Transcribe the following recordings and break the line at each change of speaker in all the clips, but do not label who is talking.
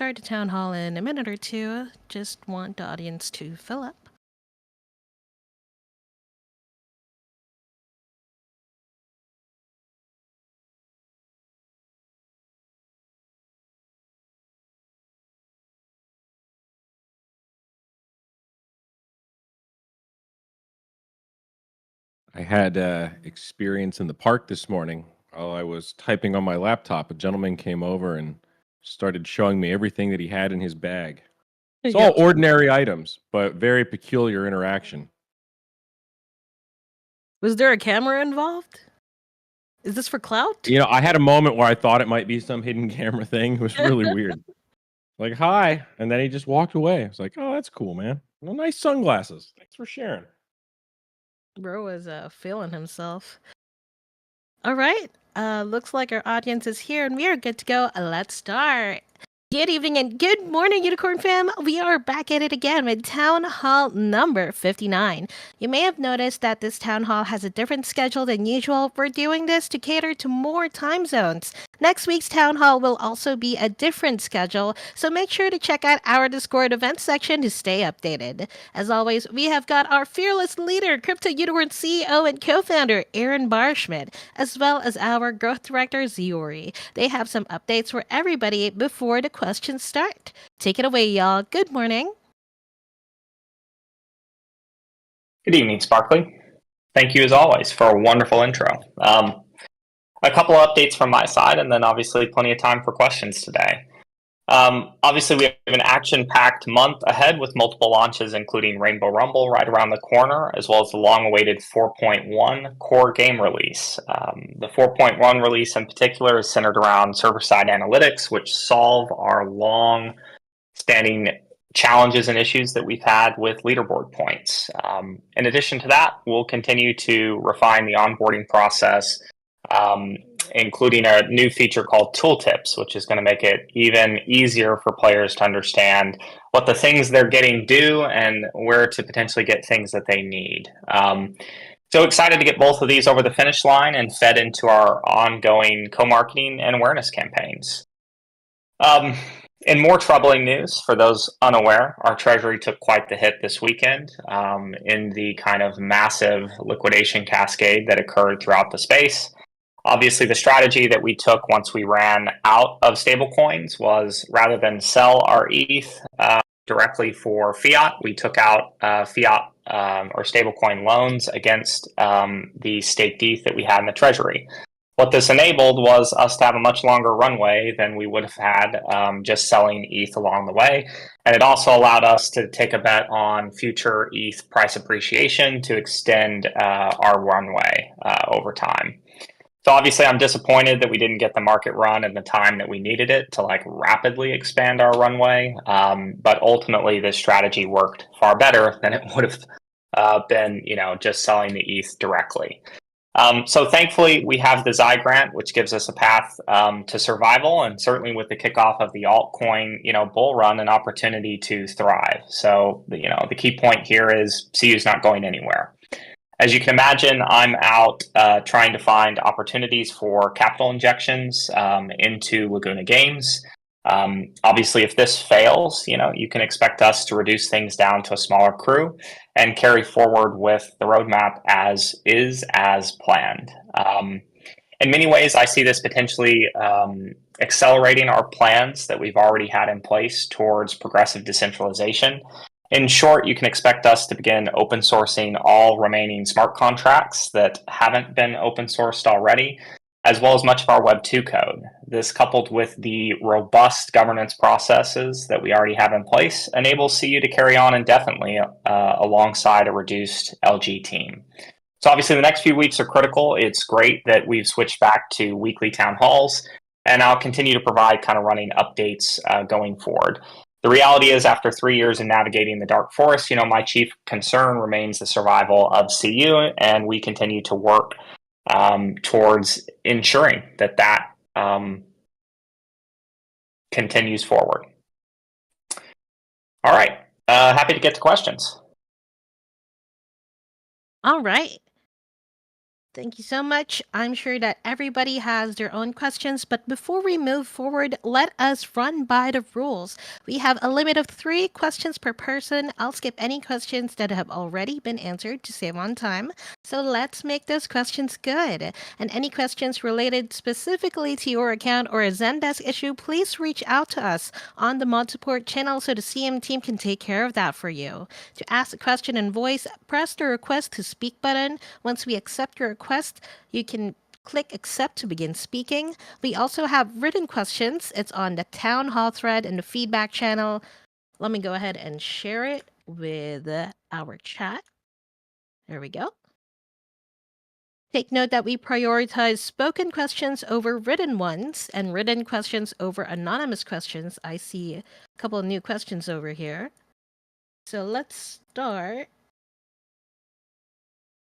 start the town hall in a minute or two. Just want the audience to fill up.
I had experience in the park this morning. While I was typing on my laptop, a gentleman came over and started showing me everything that he had in his bag. It's all
Yep.
ordinary items, but very peculiar interaction.
Was there a camera involved? Is this for clout?
I had a moment where I thought it might be some hidden camera thing. It was really weird. Like, hi. And then he just walked away. I was like, oh, that's cool, man. Well, nice sunglasses. Thanks for sharing.
Bro was feeling himself. All right. Looks like our audience is here and we are good to go. Let's start. Good evening and good morning, Unicorn fam. We are back at it again with Town Hall number 59. You may have noticed that this Town Hall has a different schedule than usual. We're doing this to cater to more time zones. Next week's Town Hall will also be a different schedule, so make sure to check out our Discord events section to stay updated. As always, we have got our fearless leader, Crypto Unicorn CEO and co-founder Aron Beierschmitt, as well as our growth director Ziori. They have some updates for everybody before the questions start. Take it away, y'all. Good morning.
Good evening, Sparkly. Thank you, as always, for a wonderful intro. A couple of updates from my side, and then obviously plenty of time for questions today. Obviously, we have an action-packed month ahead with multiple launches, including Rainbow Rumble right around the corner, as well as the long-awaited 4.1 core game release. The 4.1 release in particular is centered around server-side analytics, which solve our long-standing challenges and issues that we've had with leaderboard points. In addition to that, we'll continue to refine the onboarding process, including a new feature called Tooltips, which is going to make it even easier for players to understand what the things they're getting do and where to potentially get things that they need. So excited to get both of these over the finish line and fed into our ongoing co-marketing and awareness campaigns. In more troubling news, for those unaware, our treasury took quite the hit this weekend in the kind of massive liquidation cascade that occurred throughout the space. Obviously, the strategy that we took once we ran out of stablecoins was, rather than sell our ETH directly for fiat, we took out fiat or stablecoin loans against the staked ETH that we had in the treasury. What this enabled was us to have a much longer runway than we would have had just selling ETH along the way. And it also allowed us to take a bet on future ETH price appreciation to extend our runway over time. So obviously I'm disappointed that we didn't get the market run in the time that we needed it to rapidly expand our runway. But ultimately this strategy worked far better than it would have been, just selling the ETH directly. So thankfully we have the Xi grant, which gives us a path to survival, and certainly with the kickoff of the altcoin, bull run, an opportunity to thrive. So the key point here is CU is not going anywhere. As you can imagine, I'm out trying to find opportunities for capital injections into Laguna Games. Obviously, if this fails, you can expect us to reduce things down to a smaller crew and carry forward with the roadmap as planned. In many ways, I see this potentially accelerating our plans that we've already had in place towards progressive decentralization. In short, you can expect us to begin open sourcing all remaining smart contracts that haven't been open sourced already, as well as much of our Web 2 code. This, coupled with the robust governance processes that we already have in place, enables CU to carry on indefinitely alongside a reduced LG team. So obviously the next few weeks are critical. It's great that we've switched back to weekly town halls, and I'll continue to provide kind of running updates going forward. The reality is, after 3 years in navigating the dark forest, my chief concern remains the survival of CU, and we continue to work towards ensuring that continues forward. All right. Happy to get to questions.
All right. Thank you so much. I'm sure that everybody has their own questions, but before we move forward, let us run by the rules. We have a limit of 3 questions per person. I'll skip any questions that have already been answered to save on time. So let's make those questions good. And any questions related specifically to your account or a Zendesk issue, please reach out to us on the mod support channel so the CM team can take care of that for you. To ask a question in voice, press the request to speak button. Once we accept your request, you can click accept to begin speaking. We also have written questions. It's on the town hall thread in the feedback channel. Let me go ahead and share it with our chat. There we go. Take note that we prioritize spoken questions over written ones and written questions over anonymous questions. I see a couple of new questions over here. So let's start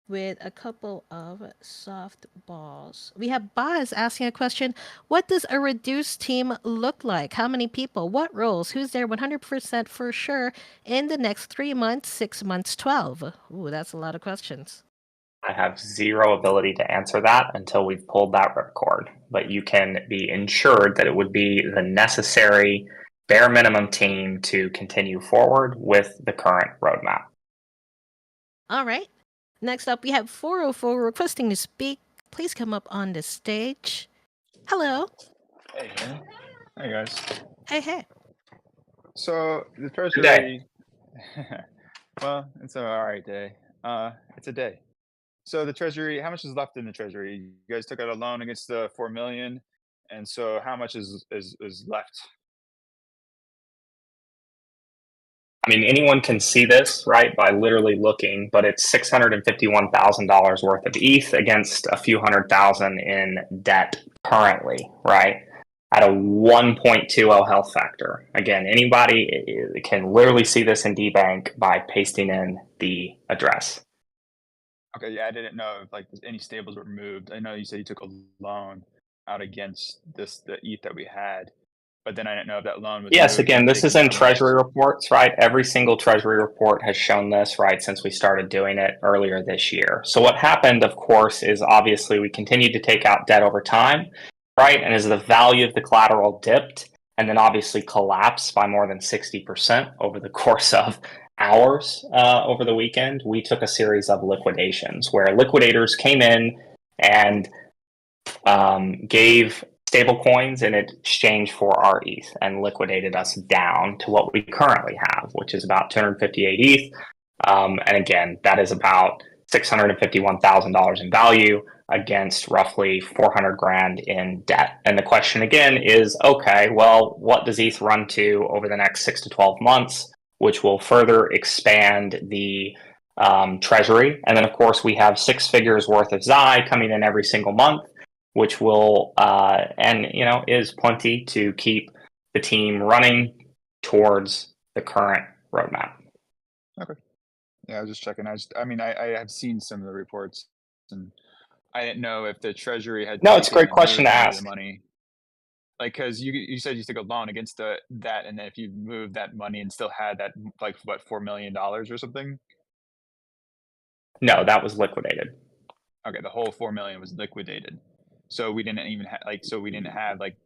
with a couple of softballs. We have Buzz asking a question. What does a reduced team look like? How many people? What roles? Who's there 100% for sure in the next 3 months, 6 months, 12? Ooh, that's a lot of questions.
I have zero ability to answer that until we've pulled that ripcord, but you can be ensured that it would be the necessary bare minimum team to continue forward with the current roadmap.
All right. Next up, we have 404 requesting to speak. Please come up on the stage. Hello.
Hey, man. Hey, guys.
Hey, hey.
So the
Good day.
Treasury, well, it's an all right day. It's a day. So the Treasury, how much is left in the Treasury? You guys took out a loan against the 4 million, and so how much is left?
I mean, anyone can see this, right, by literally looking, but it's $651,000 worth of ETH against a few $100,000 in debt currently, right, at a 1.20 health factor. Again, anybody can literally see this in DBank by pasting in the address.
Okay, yeah, I didn't know if like any stables were moved. I know you said you took a loan out against the ETH that we had, but then I didn't know if that loan was
Yes,
moved
again,
and
this is
taken
in
from
Treasury reports, right? Every single Treasury report has shown this, right, since we started doing it earlier this year. So what happened, of course, is obviously we continued to take out debt over time, right? And as the value of the collateral dipped and then obviously collapsed by more than 60% over the course of hours over the weekend, we took a series of liquidations where liquidators came in and gave stable coins in exchange for our ETH and liquidated us down to what we currently have, which is about 258 ETH. And again, that is about $651,000 in value against roughly 400 grand in debt. And the question again is, okay, well, what does ETH run to over the next 6 to 12 months, which will further expand the treasury? And then, of course, we have 6 figures worth of XI coming in every single month, which will and is plenty to keep the team running towards the current roadmap.
Okay. Yeah, I was just checking. I mean, I have seen some of the reports, and I didn't know if the Treasury had
No, it's a
taken
great
and
question
moved
to
any of the
ask.
money. Like, because you said you took a loan against that, and then if you moved that money and still had that, like, what, $4 million or something?
No, that was liquidated.
Okay, the whole 4 million was liquidated. So we didn't even we didn't have like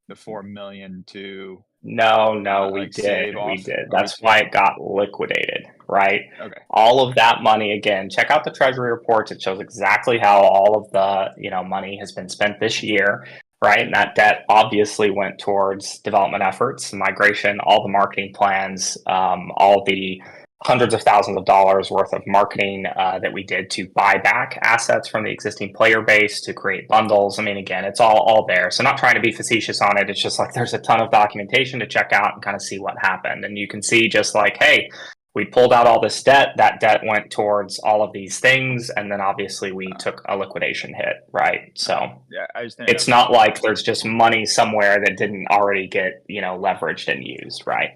the 4 million to
No, we
like
did.
save
We
off.
did.
Or
That's why it got liquidated, right?
okay.
All of that money, again, check out the Treasury reports. It shows exactly how all of the money has been spent this year, right? And that debt obviously went towards development efforts, migration, all the marketing plans, all the hundreds of thousands of dollars worth of marketing that we did to buy back assets from the existing player base to create bundles. I mean, again, it's all there. So not trying to be facetious on it. It's just like there's a ton of documentation to check out and kind of see what happened. And you can see just like, hey, we pulled out all this debt. That debt went towards all of these things. And then obviously we took a liquidation hit, right? So
yeah, I just
it's not like there's just money somewhere that didn't already get, leveraged and used, right?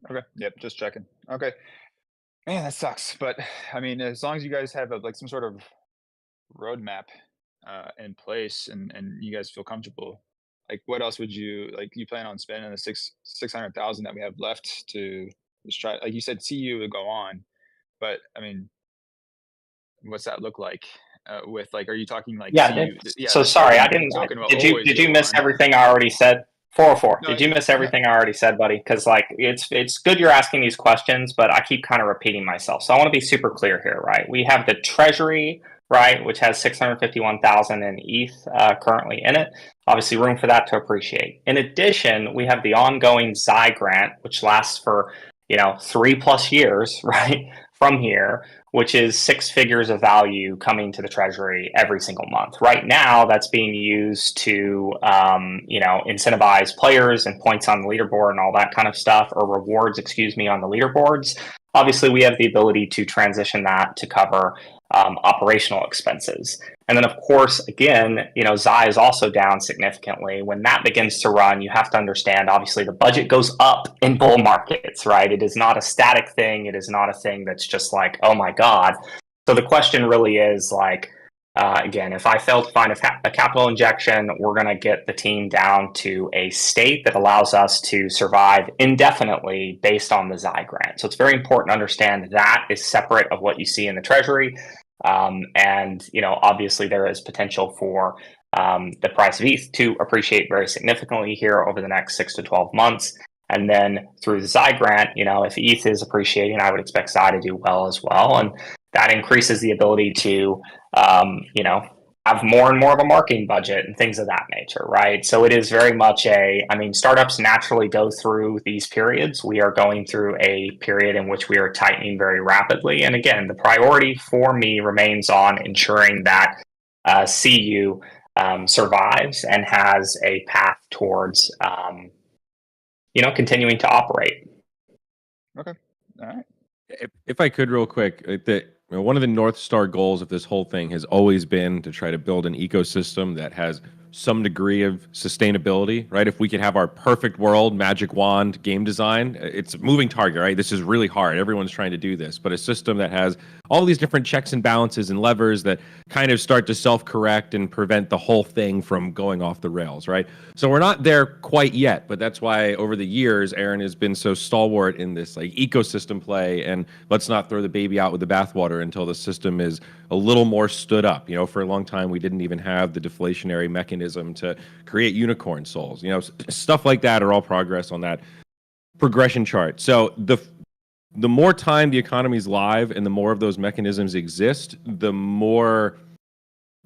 Okay. Yep, just checking. Okay. Man, that sucks. But I mean, as long as you guys have like some sort of roadmap in place and you guys feel comfortable, like what else would you like? You plan on spending the 600,000 that we have left to just try? Like you said, CU would go on, but I mean, what's that look like? with like, are you talking like
Yeah. So
the
sorry, I
token
didn't.
token will
Did you
always go
miss
on.
everything I already said? 404.
No,
Did you miss
no,
everything I already said, buddy? Because like it's good you're asking these questions, but I keep kind of repeating myself. So I want to be super clear here, right? We have the Treasury, right, which has 651,000 in ETH currently in it. Obviously, room for that to appreciate. In addition, we have the ongoing Xi grant, which lasts for 3+ years, right, from here, which is 6 figures of value coming to the Treasury every single month. Right now, that's being used to, incentivize players and points on the leaderboard and all that kind of stuff, or rewards, on the leaderboards. Obviously, we have the ability to transition that to cover operational expenses. And then, of course, again, Xi is also down significantly. When that begins to run, you have to understand, obviously, the budget goes up in bull markets, right? It is not a static thing. It is not a thing that's just like, oh my God. So the question really is like, again, if I fail to find a capital injection, we're going to get the team down to a state that allows us to survive indefinitely based on the Xi grant. So it's very important to understand that is separate of what you see in the Treasury. And obviously there is potential for the price of ETH to appreciate very significantly here over the next 6 to 12 months. And then through the Xi grant, if ETH is appreciating, I would expect Xi to do well as well. And that increases the ability to, have more and more of a marketing budget and things of that nature, right? So it is very much startups naturally go through these periods. We are going through a period in which we are tightening very rapidly. And again, the priority for me remains on ensuring that CU survives and has a path towards, continuing to operate.
Okay. All right.
If I could real quick, one of the North Star goals of this whole thing has always been to try to build an ecosystem that has some degree of sustainability, right? If we could have our perfect world, magic wand, game design, it's a moving target, right? This is really hard. Everyone's trying to do this, but a system that has all these different checks and balances and levers that kind of start to self-correct and prevent the whole thing from going off the rails, right? So we're not there quite yet, but that's why over the years, Aron has been so stalwart in this like ecosystem play, and let's not throw the baby out with the bathwater until the system is a little more stood up. For a long time, we didn't even have the deflationary mechanism to create unicorn souls. Stuff like that are all progress on that progression chart. So the more time the economy's live and the more of those mechanisms exist, the more,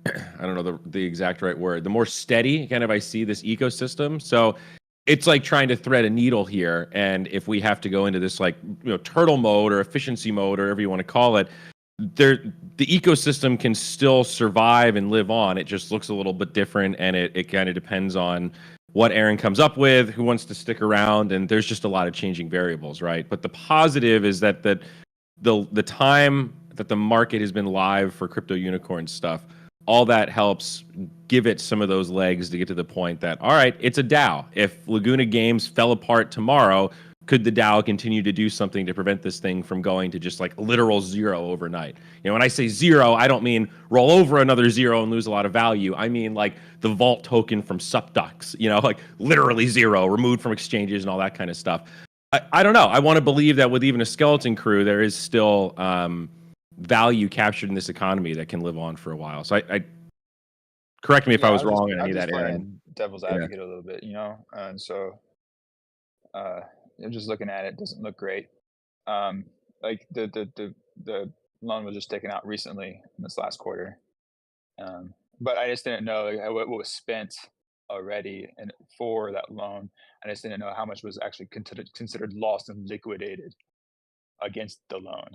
I don't know the exact right word, the more steady kind of I see this ecosystem. So it's like trying to thread a needle here. And if we have to go into this like, turtle mode or efficiency mode or whatever you want to call it, the ecosystem can still survive and live on. It just looks a little bit different, and it kind of depends on what Aron comes up with, who wants to stick around, and there's just a lot of changing variables, right? But the positive is that the time that the market has been live for crypto unicorn stuff, all that helps give it some of those legs to get to the point that, all right, it's a DAO. If Laguna Games fell apart tomorrow, could the DAO continue to do something to prevent this thing from going to just like literal zero overnight? When I say zero, I don't mean roll over another zero and lose a lot of value. I mean like the vault token from Supducks, like literally zero, removed from exchanges and all that kind of stuff. I don't know. I want to believe that with even a skeleton crew, there is still value captured in this economy that can live on for a while. So I correct me if I was wrong on any of that, Aron.
Devil's advocate a little bit, and so just looking at it doesn't look great. Like the loan was just taken out recently in this last quarter, but I just didn't know what was spent already and for that loan. I just didn't know how much was actually considered lost and liquidated against the loan.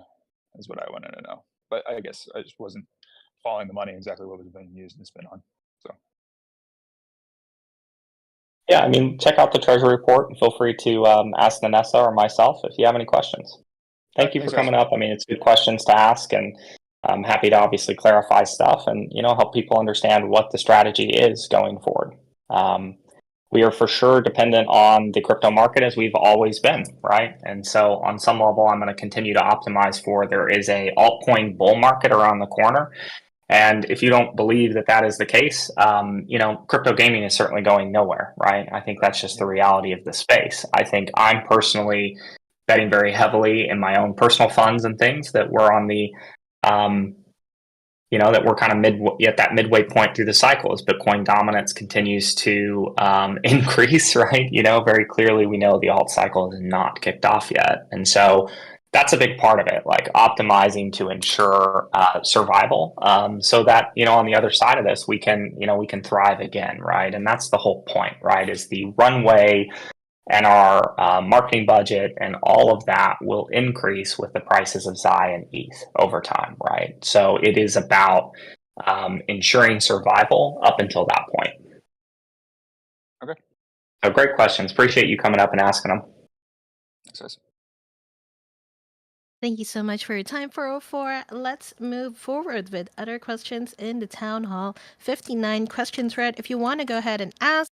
Is what I wanted to know. But I guess I just wasn't following the money exactly what was being used and spent on. So.
Yeah, check out the Treasury report and feel free to ask Nanessa or myself if you have any questions. Thank you for coming up. It's good questions to ask, and I'm happy to obviously clarify stuff and help people understand what the strategy is going forward. We are for sure dependent on the crypto market as we've always been, right? And so on some level, I'm going to continue to optimize for there is a altcoin bull market around the corner. And if you don't believe that that is the case, crypto gaming is certainly going nowhere, right? I think that's just the reality of the space. I think I'm personally betting very heavily in my own personal funds and things that we're on the that we're kind of at that midway point through the cycle as Bitcoin dominance continues to increase, right? Very clearly we know the alt cycle is not kicked off yet. And so that's a big part of it, like optimizing to ensure survival, so that, on the other side of this, we can thrive again, right? And that's the whole point, right? Is the runway and our marketing budget and all of that will increase with the prices of Xi and ETH over time, right? So it is about ensuring survival up until that point.
Okay.
So great questions. Appreciate you coming up and asking them.
Thanks.
Thank you so much for your time, 404. Let's move forward with other questions in the Town Hall. 59 questions read. If you want to go ahead and ask,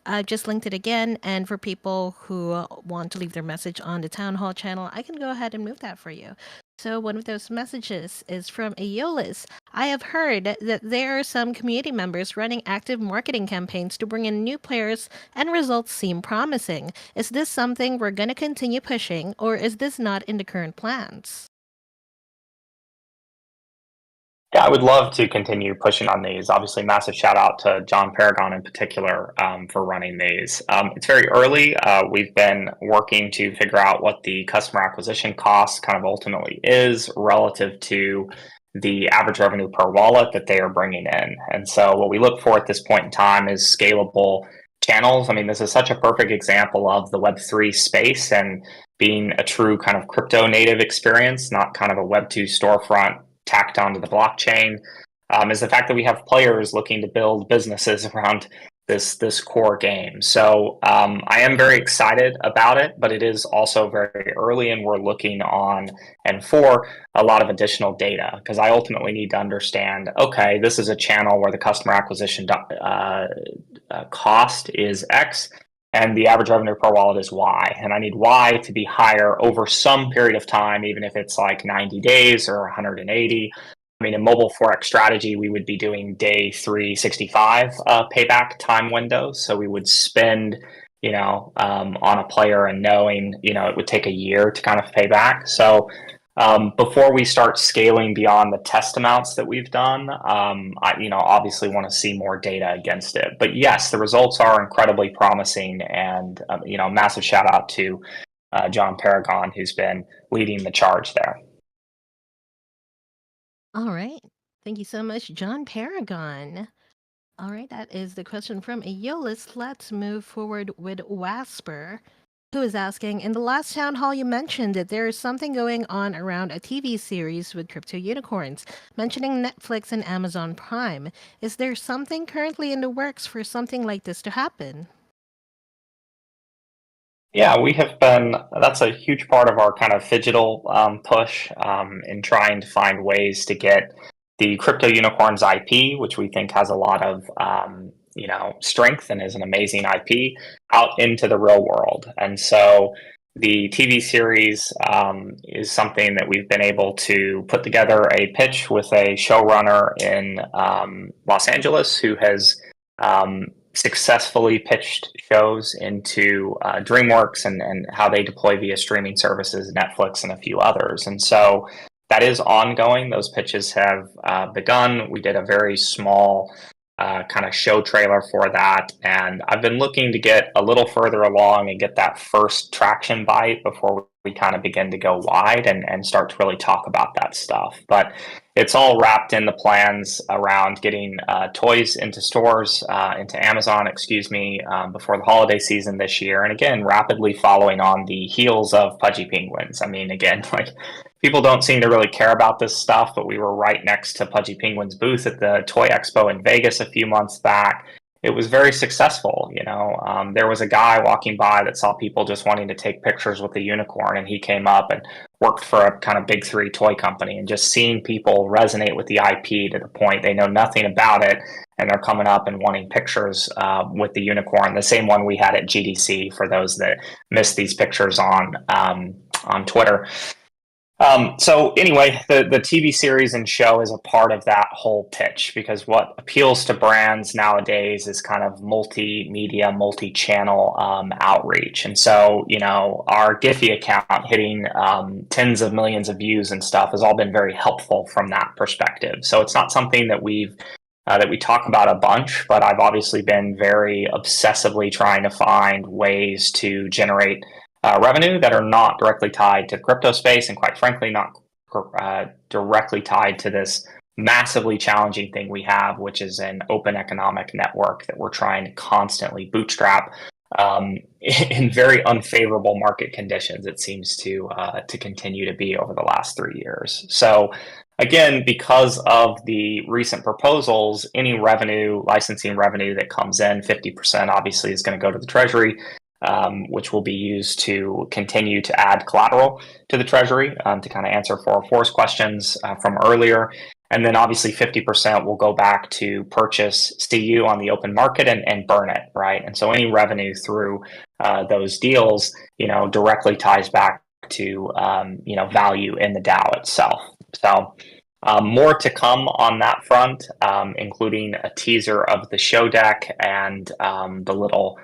I've just linked it again. And for people who want to leave their message on the Town Hall channel, I can go ahead and move that for you. So one of those messages is from Aeolus. I have heard that there are some community members running active marketing campaigns to bring in new players, and results seem promising. Is this something we're going to continue pushing, or is this not in the current plans?
Yeah, I would love to continue pushing on these. Obviously, massive shout out to John Paragon in particular for running these. It's very early. We've been working to figure out what the customer acquisition cost kind of ultimately is relative to the average revenue per wallet that they are bringing in. And so what we look for at this point in time is scalable channels. I mean, this is such a perfect example of the Web3 space and being a true kind of crypto native experience, not kind of a Web2 storefront tacked onto the blockchain, is the fact that we have players looking to build businesses around this core game. So I am very excited about it, but it is also very early, and we're looking on and for a lot of additional data, because I ultimately need to understand, okay, this is a channel where the customer acquisition cost is X, and the average revenue per wallet is Y. And I need Y to be higher over some period of time, even if it's like 90 days or 180. I mean, in mobile Forex strategy, we would be doing day 365 payback time windows. So we would spend, on a player and knowing, it would take a year to kind of pay back. So before we start scaling beyond the test amounts that we've done, I obviously want to see more data against it. But yes, the results are incredibly promising, and massive shout out to John Paragon, who's been leading the charge there.
All right. Thank you so much, John Paragon. All right, that is the question from Aeolus. Let's move forward with Wasper, who is asking, in the last town hall you mentioned that there is something going on around a TV series with crypto unicorns, mentioning Netflix and Amazon Prime. Is there something currently in the works for something like this to happen?
Yeah, that's a huge part of our kind of phygital push in trying to find ways to get the crypto unicorns IP, which we think has a lot of strength and is an amazing IP, out into the real world. And so the TV series is something that we've been able to put together a pitch with a showrunner in Los Angeles who has successfully pitched shows into DreamWorks and how they deploy via streaming services, Netflix, and a few others. And so that is ongoing. Those pitches have begun. We did a very small kind of show trailer for that. And I've been looking to get a little further along and get that first traction bite before we kind of begin to go wide and start to really talk about that stuff. But it's all wrapped in the plans around getting toys into stores, into Amazon, before the holiday season this year. And again, rapidly following on the heels of Pudgy Penguins. I mean, again, like, people don't seem to really care about this stuff, but we were right next to Pudgy Penguin's booth at the Toy Expo in Vegas a few months back. It was very successful. There was a guy walking by that saw people just wanting to take pictures with the unicorn, and he came up and worked for a kind of big three toy company, and just seeing people resonate with the IP to the point they know nothing about it, and they're coming up and wanting pictures with the unicorn, the same one we had at GDC for those that missed these pictures on Twitter. So anyway, the TV series and show is a part of that whole pitch, because what appeals to brands nowadays is kind of multimedia, multi-channel outreach. And so, our Giphy account hitting tens of millions of views and stuff has all been very helpful from that perspective. So it's not something that we talk about a bunch, but I've obviously been very obsessively trying to find ways to generate revenue that are not directly tied to crypto space, and quite frankly, not directly tied to this massively challenging thing we have, which is an open economic network that we're trying to constantly bootstrap in very unfavorable market conditions. It seems to continue to be over the last 3 years. So again, because of the recent proposals, any licensing revenue that comes in, 50% obviously is going to go to the Treasury, which will be used to continue to add collateral to the Treasury to kind of answer 404's questions from earlier. And then obviously 50% will go back to purchase CU on the open market and burn it, right? And so any revenue through those deals, directly ties back to, value in the DAO itself. So more to come on that front, including a teaser of the show deck and the little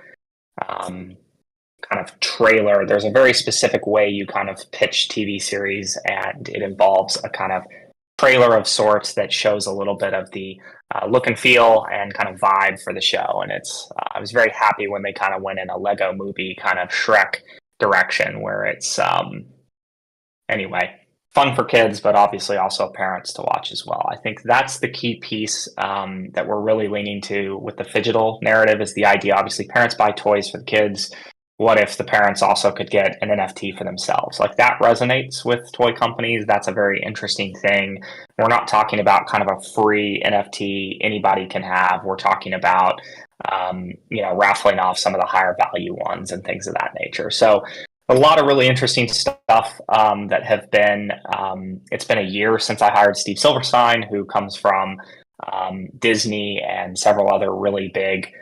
kind of trailer. There's a very specific way you kind of pitch TV series, and it involves a kind of trailer of sorts that shows a little bit of the look and feel and kind of vibe for the show. And I was very happy when they kind of went in a Lego movie kind of Shrek direction, where it's anyway, fun for kids, but obviously also parents to watch as well. I think that's the key piece that we're really leaning to with the phygital narrative, is the idea. Obviously, parents buy toys for the kids. What if the parents also could get an NFT for themselves? Like, that resonates with toy companies. That's a very interesting thing. We're not talking about kind of a free NFT anybody can have. We're talking about, raffling off some of the higher value ones and things of that nature. So a lot of really interesting stuff that have been, it's been a year since I hired Steve Silverstein, who comes from Disney and several other really big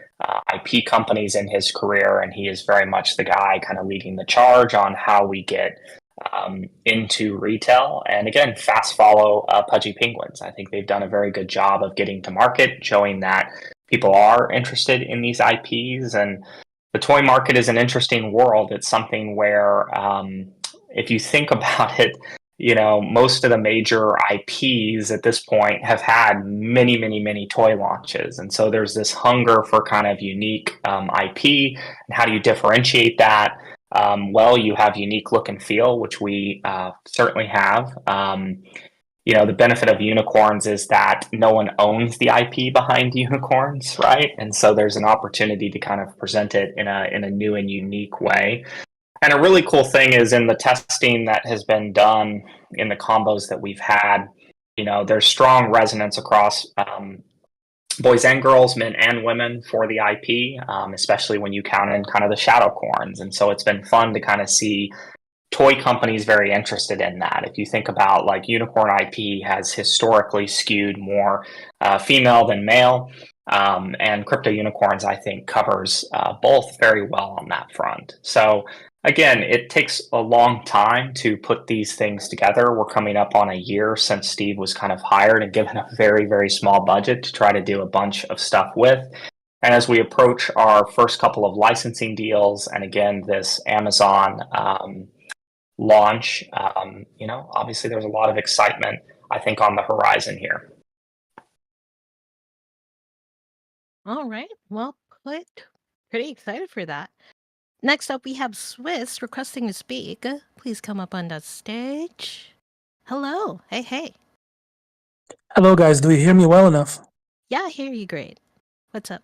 IP companies in his career, and he is very much the guy kind of leading the charge on how we get into retail. And again, fast follow Pudgy Penguins. I think they've done a very good job of getting to market, showing that people are interested in these IPs. And the toy market is an interesting world. It's something where, if you think about it, most of the major IPs at this point have had many, many, many toy launches. And so there's this hunger for kind of unique IP. And how do you differentiate that? Well, you have unique look and feel, which we certainly have. The benefit of unicorns is that no one owns the IP behind unicorns, right? And so there's an opportunity to kind of present it in a new and unique way. And a really cool thing is, in the testing that has been done in the combos that we've had, there's strong resonance across boys and girls, men and women for the IP, especially when you count in kind of the shadow corns. And so it's been fun to kind of see toy companies very interested in that. If you think about, like, unicorn IP has historically skewed more female than male. And crypto unicorns, I think, covers both very well on that front. So again, it takes a long time to put these things together. We're coming up on a year since Steve was kind of hired and given a very, very small budget to try to do a bunch of stuff with. And as we approach our first couple of licensing deals, and again, this Amazon launch, obviously there's a lot of excitement, I think, on the horizon here.
All right. Well put. Pretty excited for that. Next up, we have Swiss requesting to speak. Please come up on the stage. Hello. Hey.
Hello, guys. Do you hear me well enough?
Yeah, I hear you great. What's up?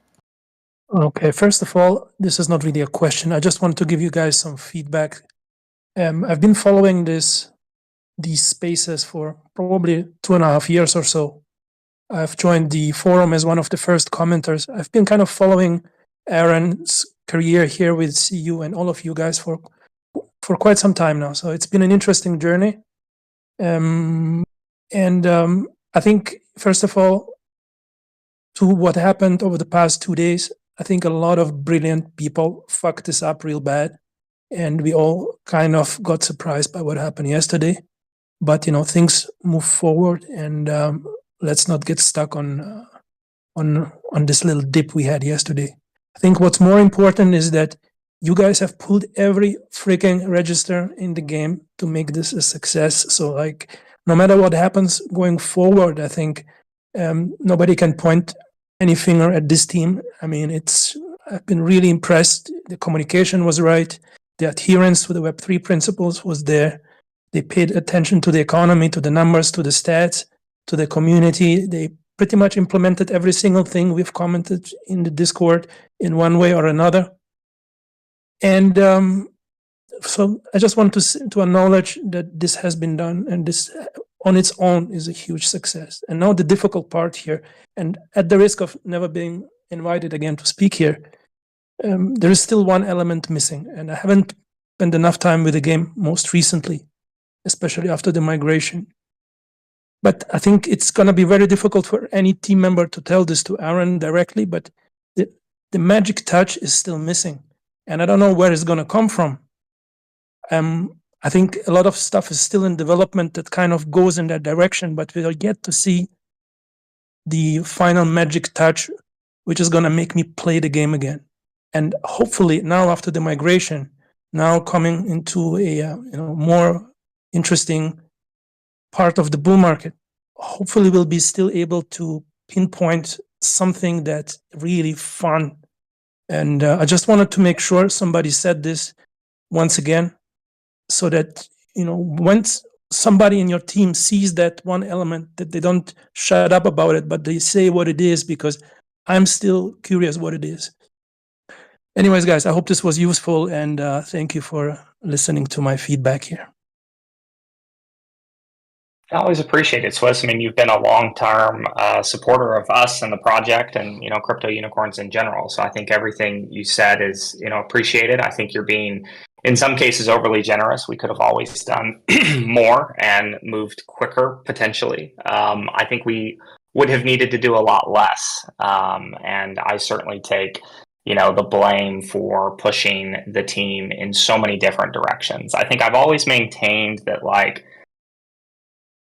Okay, first of all, this is not really a question. I just want to give you guys some feedback. I've been following these spaces for probably 2.5 years or so. I've joined the forum as one of the first commenters. I've been kind of following Aron's career here with CU and all of you guys for quite some time now. So it's been an interesting journey. I think, first of all, to what happened over the past 2 days, I think a lot of brilliant people fucked this up real bad. And we all kind of got surprised by what happened yesterday. but things move forward, and let's not get stuck on this little dip we had yesterday. I think what's more important is that you guys have pulled every freaking register in the game to make this a success. So like, no matter what happens going forward, I think nobody can point any finger at this team. I mean, I've been really impressed. The communication was right. The adherence to the Web3 principles was there. They paid attention to the economy, to the numbers, to the stats, to the community. They pretty much implemented every single thing we've commented in the Discord in one way or another. And so I just want to acknowledge that this has been done, and this on its own is a huge success. And now the difficult part here, and at the risk of never being invited again to speak here, there is still one element missing, and I haven't spent enough time with the game most recently, especially after the migration. But I think it's going to be very difficult for any team member to tell this to Aron directly, but the magic touch is still missing. And I don't know where it's going to come from. I think a lot of stuff is still in development that kind of goes in that direction, but we'll get to see the final magic touch, which is going to make me play the game again. And hopefully now after the migration, now coming into a more interesting part of the bull market, hopefully we'll be still able to pinpoint something that's really fun. And I just wanted to make sure somebody said this once again, so that once somebody in your team sees that one element, that they don't shut up about it, but they say what it is, because I'm still curious what it is. Anyways, guys, I hope this was useful, and thank you for listening to my feedback here.
I always appreciate it, Swiss. I mean, you've been a long-term supporter of us and the project, and crypto unicorns in general. So I think everything you said is appreciated. I think you're being, in some cases, overly generous. We could have always done more and moved quicker potentially. I think we would have needed to do a lot less, and I certainly take the blame for pushing the team in so many different directions. I think I've always maintained that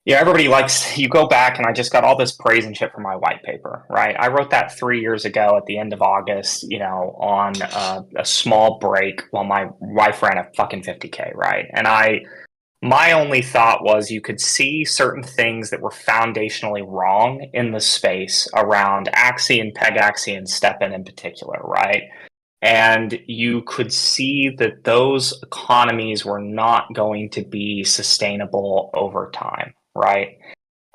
everybody likes, you go back, and I just got all this praise and shit for my white paper, right? I wrote that 3 years ago at the end of August, on a small break while my wife ran a fucking 50K, right? And my only thought was you could see certain things that were foundationally wrong in the space around Axie and Peg Axie and STEPN in particular, right? And you could see that those economies were not going to be sustainable over time, right?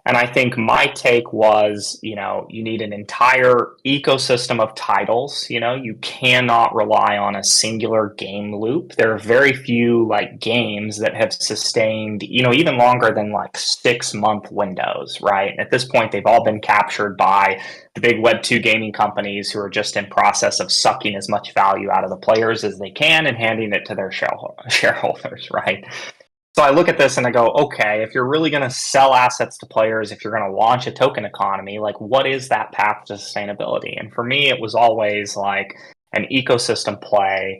And I think my take was, you need an entire ecosystem of titles. You cannot rely on a singular game loop. There are very few games that have sustained, even longer than 6-month windows, right? At this point, they've all been captured by the big Web2 gaming companies who are just in process of sucking as much value out of the players as they can and handing it to their shareholders, right? So I look at this and I go, okay, if you're really going to sell assets to players, if you're going to launch a token economy, what is that path to sustainability? And for me, it was always an ecosystem play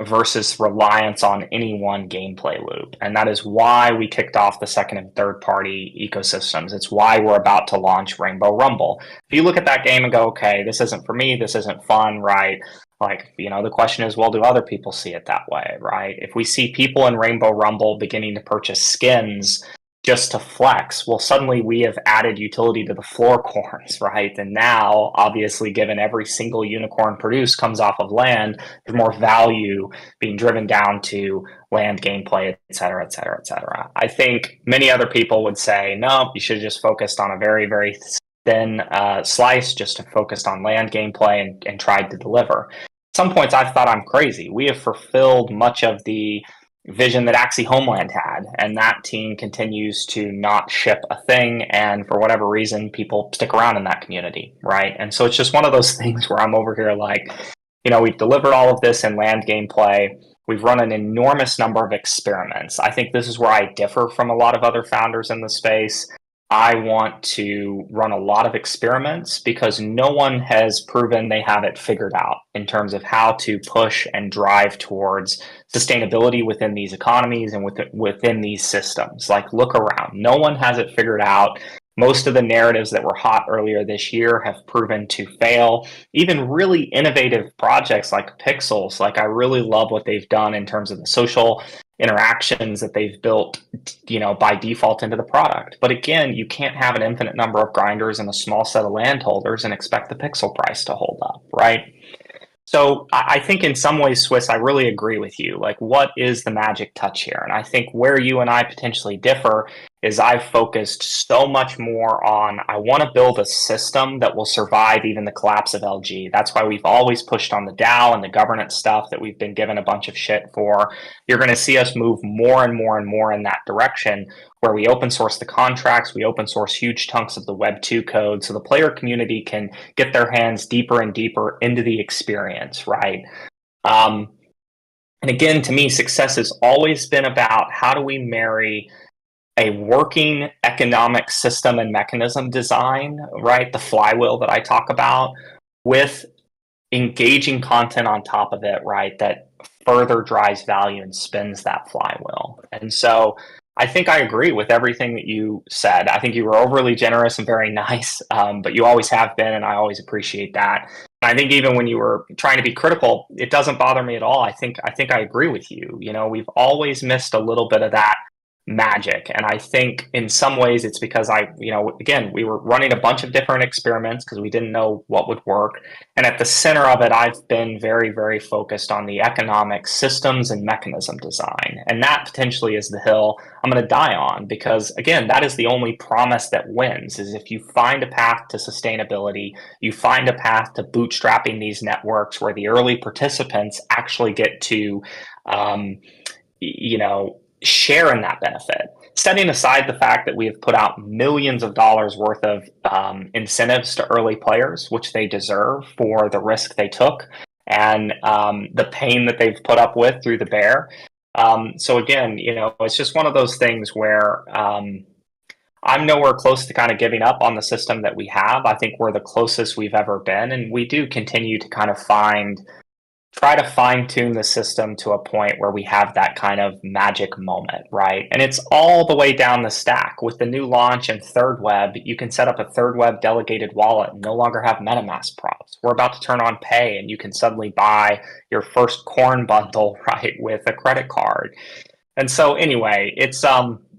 versus reliance on any one gameplay loop. And that is why we kicked off the second and third party ecosystems. It's why we're about to launch Rainbow Rumble. If you look at that game and go, okay, this isn't for me, this isn't fun, right? The question is, well, do other people see it that way, right? If we see people in Rainbow Rumble beginning to purchase skins just to flex, well, suddenly we have added utility to the floor corns, right? And now, obviously, given every single unicorn produced comes off of land, there's more value being driven down to land gameplay, et cetera, et cetera, et cetera. I think many other people would say, no, you should have just focused on a very, very thin slice, just to focus on land gameplay and tried to deliver. At some points, I've thought I'm crazy. We have fulfilled much of the vision that Axie Homeland had, and that team continues to not ship a thing, and for whatever reason, people stick around in that community, right? And so it's just one of those things where I'm over here we've delivered all of this in land gameplay. We've run an enormous number of experiments. I think this is where I differ from a lot of other founders in the space. I want to run a lot of experiments because no one has proven they have it figured out in terms of how to push and drive towards sustainability within these economies and within these systems. Like, look around. No one has it figured out. Most of the narratives that were hot earlier this year have proven to fail. Even really innovative projects like Pixels, like I really love what they've done in terms of the social interactions that they've built, by default into the product. But again, you can't have an infinite number of grinders and a small set of landholders and expect the pixel price to hold up, right? So I think in some ways, Swiss, I really agree with you. Like, what is the magic touch here? And I think where you and I potentially differ is I've focused so much more on, I want to build a system that will survive even the collapse of LG. That's why we've always pushed on the DAO and the governance stuff that we've been given a bunch of shit for. You're going to see us move more and more and more in that direction, where we open source the contracts, we open source huge chunks of the Web 2 code so the player community can get their hands deeper and deeper into the experience, right? And again, to me, success has always been about how do we marry a working economic system and mechanism design, right? The flywheel that I talk about, with engaging content on top of it, right? That further drives value and spins that flywheel. And so I think I agree with everything that you said. I think you were overly generous and very nice, but you always have been, and I always appreciate that. And I think even when you were trying to be critical, it doesn't bother me at all. I think I agree with you. We've always missed a little bit of that magic. And I think in some ways it's because again, we were running a bunch of different experiments because we didn't know what would work. And at the center of it, I've been very, very focused on the economic systems and mechanism design. And that potentially is the hill I'm going to die on, because again, that is the only promise that wins, is if you find a path to sustainability, you find a path to bootstrapping these networks where the early participants actually get to, share in that benefit. Setting aside the fact that we have put out millions of dollars worth of incentives to early players, which they deserve for the risk they took and the pain that they've put up with through the bear. So again, it's just one of those things where I'm nowhere close to kind of giving up on the system that we have. I think we're the closest we've ever been, and we do continue to kind of try to fine tune the system to a point where we have that kind of magic moment, right? And it's all the way down the stack. With the new launch and Third Web, you can set up a Third Web delegated wallet and no longer have MetaMask prompts. We're about to turn on Pay, and you can suddenly buy your first corn bundle, right, with a credit card. And so anyway, it's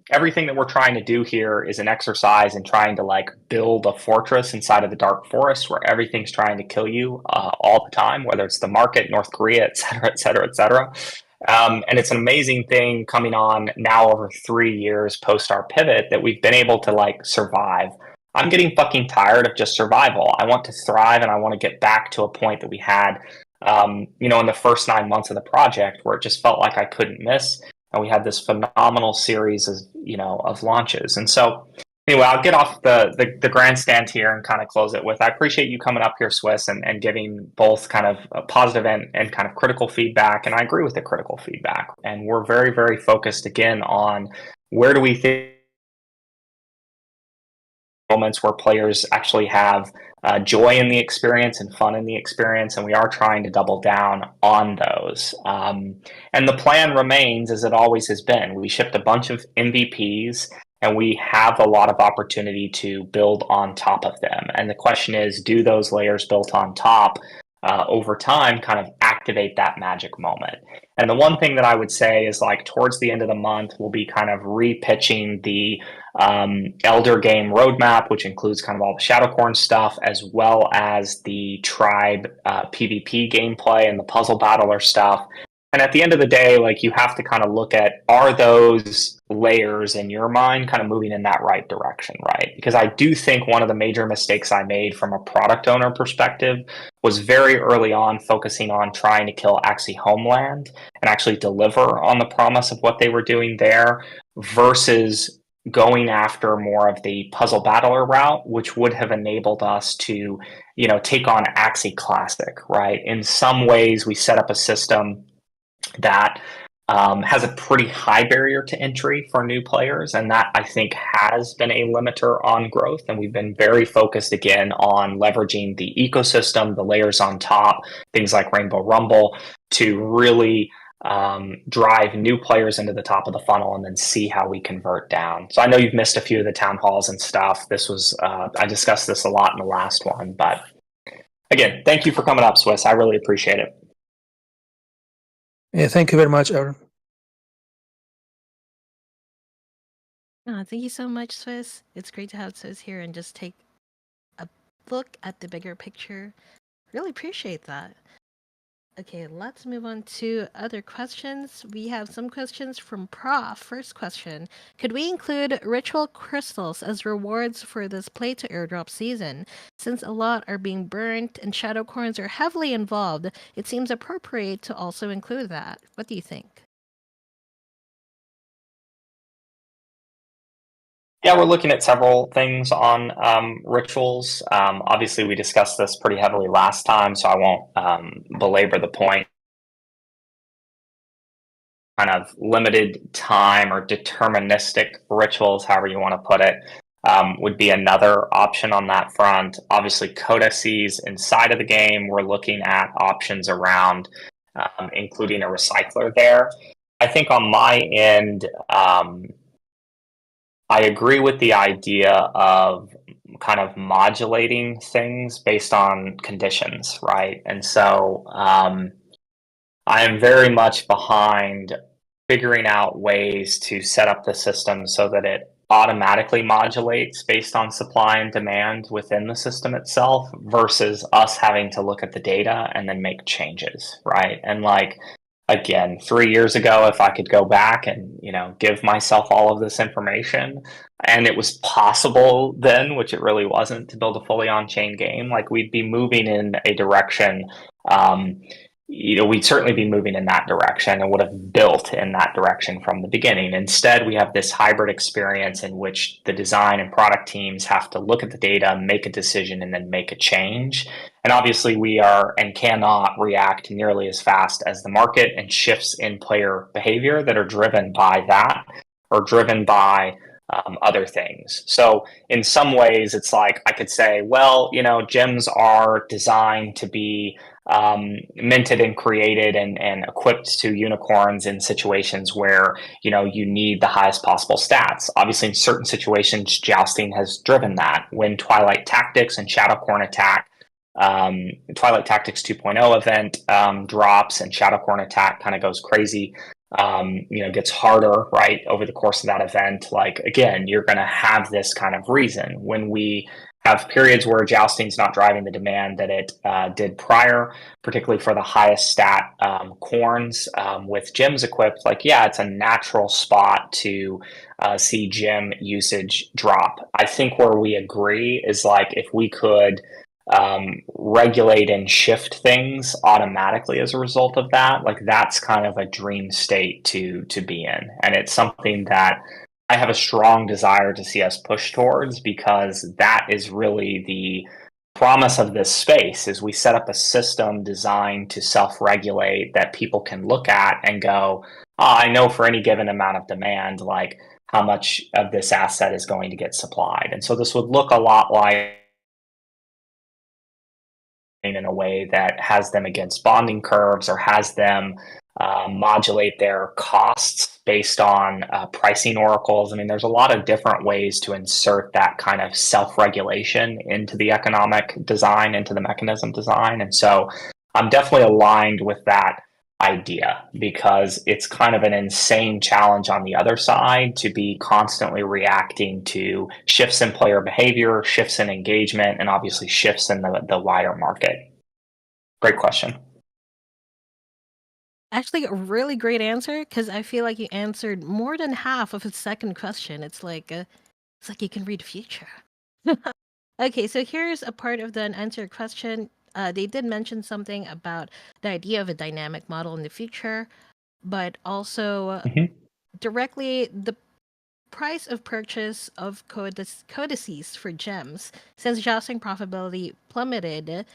everything that we're trying to do here is an exercise in trying to build a fortress inside of the dark forest where everything's trying to kill you all the time, whether it's the market, North Korea, et cetera, et cetera, et cetera. And it's an amazing thing coming on now over 3 years post our pivot that we've been able to survive. I'm getting fucking tired of just survival. I want to thrive, and I want to get back to a point that we had, in the first 9 months of the project, where it just felt like I couldn't miss. And we had this phenomenal series of launches. And so anyway, I'll get off the grandstand here and kind of close it with, I appreciate you coming up here, Swiss, and giving both kind of a positive and kind of critical feedback. And I agree with the critical feedback. And we're very, very focused again on where do we think moments where players actually have joy in the experience and fun in the experience, and we are trying to double down on those. And the plan remains as it always has been. We shipped a bunch of MVPs, and we have a lot of opportunity to build on top of them. And the question is, do those layers built on top over time kind of activate that magic moment? And the one thing that I would say is towards the end of the month, we'll be kind of repitching the Elder game roadmap, which includes kind of all the Shadowcorn stuff, as well as the Tribe PvP gameplay and the Puzzle Battler stuff. And at the end of the day, you have to kind of look at, are those layers in your mind kind of moving in that right direction, right? Because I do think one of the major mistakes I made from a product owner perspective was very early on focusing on trying to kill Axie Homeland and actually deliver on the promise of what they were doing there, versus going after more of the Puzzle Battler route, which would have enabled us to, take on Axie Classic, right? In some ways, we set up a system that has a pretty high barrier to entry for new players, and that I think has been a limiter on growth. And we've been very focused again on leveraging the ecosystem, the layers on top, things like Rainbow Rumble, to really drive new players into the top of the funnel and then see how we convert down. So I know you've missed a few of the town halls and stuff. This was I discussed this a lot in the last one, but again, thank you for coming up, Swiss. I really appreciate it.
Yeah, thank you very much, Aaron.
Thank you so much, Swiss. It's great to have Swiss here and just take a look at the bigger picture. Really appreciate that. Okay, let's move on to other questions. We have some questions from Prof. First question: could we include ritual crystals as rewards for this play to airdrop season? Since a lot are being burnt and shadow coins are heavily involved, it seems appropriate to also include that. What do you think?
Yeah, we're looking at several things on rituals. Obviously, we discussed this pretty heavily last time, so I won't belabor the point. Kind of limited time or deterministic rituals, however you want to put it, would be another option on that front. Obviously, codices inside of the game, we're looking at options around including a recycler there. I think on my end, I agree with the idea of kind of modulating things based on conditions, right? And so I am very much behind figuring out ways to set up the system so that it automatically modulates based on supply and demand within the system itself versus us having to look at the data and then make changes, right? And like, again, 3 years ago, if I could go back and, give myself all of this information, and it was possible then, which it really wasn't, to build a fully on-chain game, like we'd be moving in a direction, we'd certainly be moving in that direction and would have built in that direction from the beginning. Instead, we have this hybrid experience in which the design and product teams have to look at the data, make a decision, and then make a change. And obviously, we are and cannot react nearly as fast as the market and shifts in player behavior that are driven by that or driven by other things. So in some ways, it's like I could say, well, gems are designed to be minted and created and equipped to unicorns in situations where you need the highest possible stats. Obviously, in certain situations, jousting has driven that. When Twilight Tactics and Shadowcorn Attack, Twilight Tactics 2.0 event drops and Shadowcorn Attack kind of goes crazy, gets harder, right, over the course of that event. Like, again, you're going to have this kind of reason. When we have periods where jousting's not driving the demand that it did prior, particularly for the highest stat corns with gems equipped, like, yeah, it's a natural spot to see gem usage drop. I think where we agree is like if we could regulate and shift things automatically as a result of that, like that's kind of a dream state to be in. And it's something that I have a strong desire to see us push towards, because that is really the promise of this space. Is we set up a system designed to self-regulate that people can look at and go, I know for any given amount of demand, like how much of this asset is going to get supplied. And so this would look a lot like in a way that has them against bonding curves or has them modulate their costs based on pricing oracles. I mean, there's a lot of different ways to insert that kind of self-regulation into the economic design, into the mechanism design. And so I'm definitely aligned with that idea, because it's kind of an insane challenge on the other side to be constantly reacting to shifts in player behavior, shifts in engagement, and obviously shifts in the wider market. Great question.
Actually, a really great answer, because I feel like you answered more than half of his second question. It's like you can read the future. Okay, so here's a part of the unanswered question. They did mention something about the idea of a dynamic model in the future, but also directly the price of purchase of codices for gems. Since jousting profitability plummeted,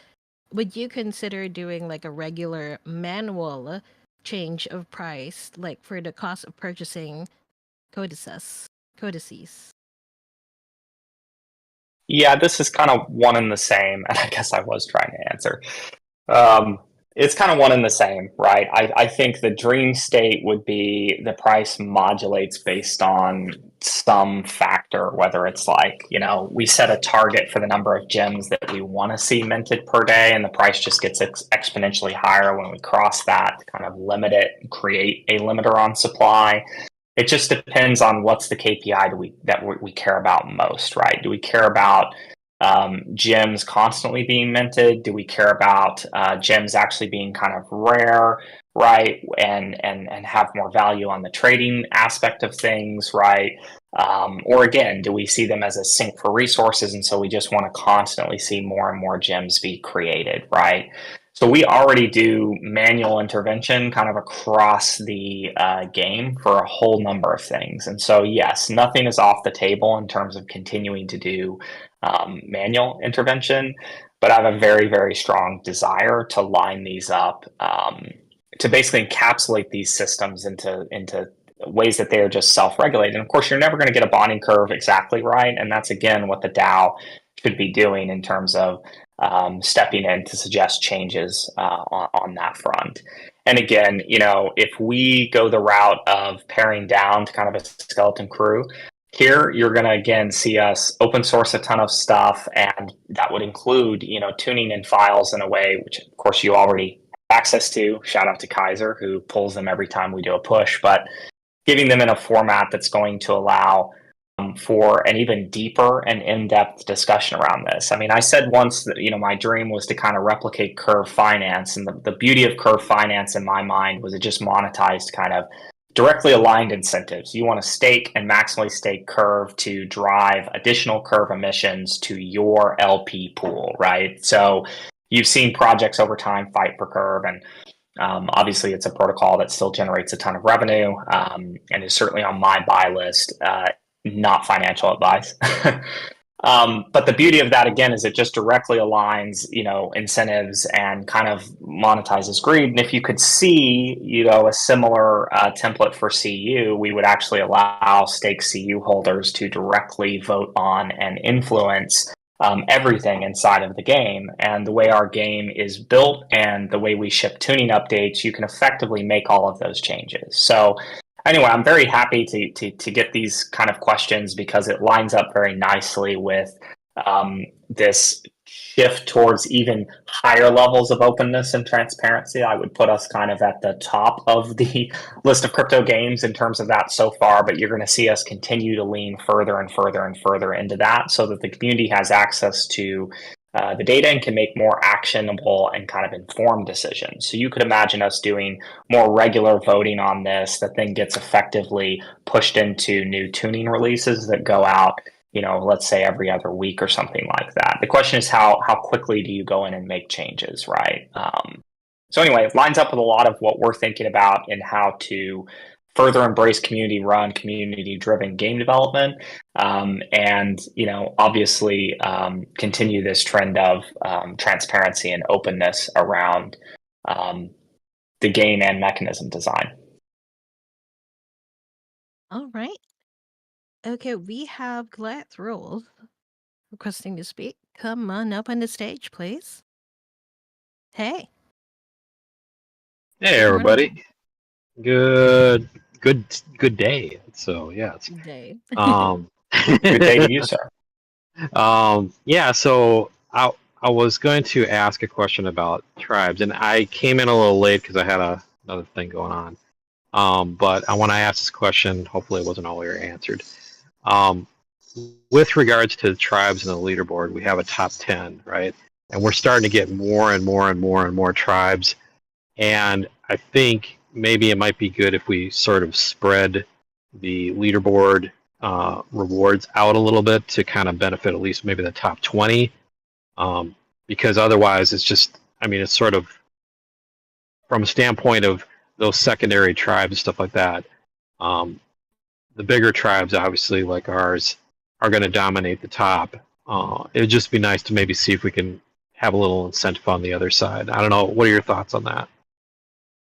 would you consider doing like a regular manual change of price, like for the cost of purchasing codices?
Yeah, this is kind of one and the same, and I guess I was trying to answer. Um, it's kind of one and the same, right? I think the dream state would be the price modulates based on some factor, whether it's like, we set a target for the number of gems that we want to see minted per day, and the price just gets exponentially higher when we cross that to kind of limit it and create a limiter on supply. It just depends on what's the KPI that we care about most, right? Do we care about gems constantly being minted? Do we care about gems actually being kind of rare, right? And have more value on the trading aspect of things, right? Or again, do we see them as a sink for resources, and so we just want to constantly see more and more gems be created, right? So we already do manual intervention kind of across the game for a whole number of things. And so, yes, nothing is off the table in terms of continuing to do manual intervention, but I have a very, very strong desire to line these up to basically encapsulate these systems into ways that they are just self-regulated. And of course, you're never going to get a bonding curve exactly right, and that's again what the DAO should be doing in terms of stepping in to suggest changes on that front. And again, if we go the route of paring down to kind of a skeleton crew, here you're going to again see us open source a ton of stuff, and that would include tuning in files in a way which of course you already have access to. Shout out to Kaiser, who pulls them every time we do a push, but giving them in a format that's going to allow for an even deeper and in-depth discussion around this. I mean, I said once that my dream was to kind of replicate Curve Finance, and the beauty of Curve Finance in my mind was it just monetized kind of directly aligned incentives. You want to stake and maximally stake Curve to drive additional Curve emissions to your LP pool, right? So you've seen projects over time fight for Curve, and obviously it's a protocol that still generates a ton of revenue and is certainly on my buy list. Not financial advice. But the beauty of that, again, is it just directly aligns, incentives and kind of monetizes greed. And if you could see, a similar template for CU, we would actually allow stake CU holders to directly vote on and influence everything inside of the game. And the way our game is built and the way we ship tuning updates, you can effectively make all of those changes. So anyway, I'm very happy to get these kind of questions because it lines up very nicely with this shift towards even higher levels of openness and transparency. I would put us kind of at the top of the list of crypto games in terms of that so far, but you're going to see us continue to lean further and further and further into that so that the community has access to the data and can make more actionable and kind of informed decisions. So you could imagine us doing more regular voting on this that then gets effectively pushed into new tuning releases that go out, let's say every other week or something like that. The question is how quickly do you go in and make changes, right? So anyway, it lines up with a lot of what we're thinking about in how to further embrace community-run, community-driven game development, and obviously continue this trend of transparency and openness around the game and mechanism design.
All right. Okay, we have Gladys Rose requesting to speak. Come on up on the stage, please. Hey.
Hey everybody. Good day. So yeah, it's
Day.
Good day to you, sir.
yeah, so I was going to ask a question about tribes, and I came in a little late because I had another thing going on. But when I asked this question, hopefully it wasn't all answered. With regards to the tribes and the leaderboard, we have a top 10, right? And we're starting to get more and more and more and more tribes. And I think maybe it might be good if we sort of spread the leaderboard rewards out a little bit to kind of benefit at least maybe the top 20. Because otherwise it's just, it's sort of from a standpoint of those secondary tribes and stuff like that. The bigger tribes, obviously, like ours, are going to dominate the top. It would just be nice to maybe see if we can have a little incentive on the other side. I don't know. What are your thoughts on that?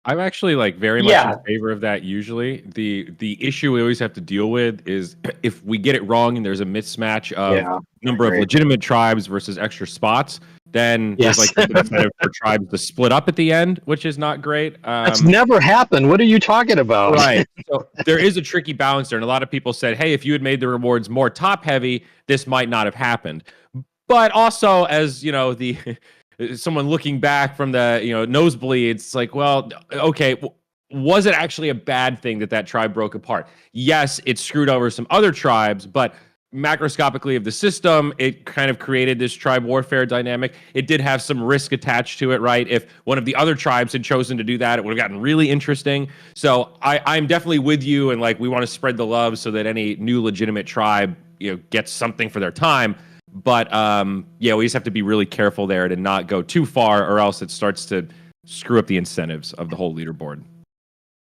I'm actually like very much
Yeah.
in favor of that. Usually, the issue we always have to deal with is if we get it wrong and there's a mismatch of
Yeah,
number of
agree.
legitimate tribes versus extra spots, then there's
Yes.
like an incentive for tribes to split up at the end, which is not great.
That's never happened. What are you talking about?
Right. So there is a tricky balance there, and a lot of people said, "Hey, if you had made the rewards more top heavy, this might not have happened." But also, as you know, the someone looking back from the nosebleeds, it's like, well, okay, was it actually a bad thing that tribe broke apart? Yes, it screwed over some other tribes, but macroscopically of the system, it kind of created this tribe warfare dynamic. It did have some risk attached to it, right? If one of the other tribes had chosen to do that, it would have gotten really interesting. So I'm definitely with you, and like we want to spread the love so that any new legitimate tribe gets something for their time. But yeah, we just have to be really careful there to not go too far, or else it starts to screw up the incentives of the whole leaderboard.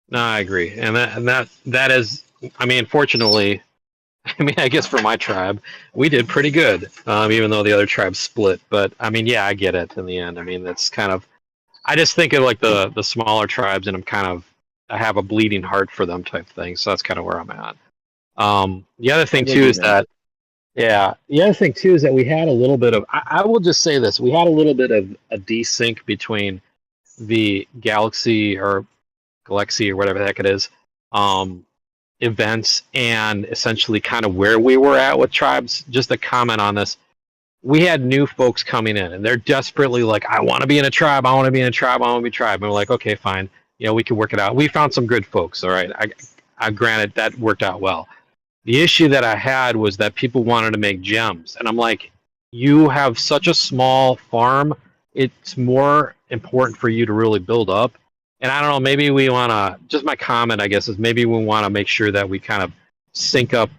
No, I agree, and that is. I mean, fortunately, I guess for my tribe, we did pretty good, even though the other tribes split. But I mean, yeah, I get it in the end. I mean, that's kind of. I just think of like the smaller tribes, and I have a bleeding heart for them type thing. So that's kind of where I'm at. The other thing too is that. Yeah. The other thing too is that we had a little bit of. I will just say this: we had a little bit of a desync between the Galaxy or whatever the heck it is, events, and essentially kind of where we were at with tribes. Just a comment on this: we had new folks coming in, and they're desperately like, "I want to be in a tribe. I want to be in a tribe. I want to be a tribe." And we're like, "Okay, fine. We can work it out." We found some good folks. All right. I granted that worked out well. The issue that I had was that people wanted to make gems. And I'm like, you have such a small farm. It's more important for you to really build up. And I don't know, maybe we want to, just my comment, I guess, is maybe we want to make sure that we kind of sync up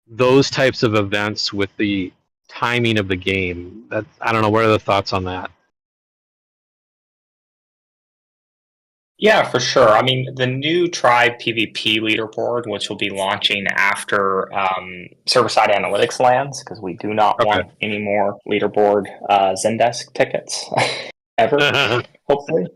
those types of events with the timing of the game. I don't know, what are the thoughts on that?
Yeah, for sure. I mean, the new Tribe PvP leaderboard, which will be launching after server-side analytics lands, because we do not want any more leaderboard Zendesk tickets ever, hopefully.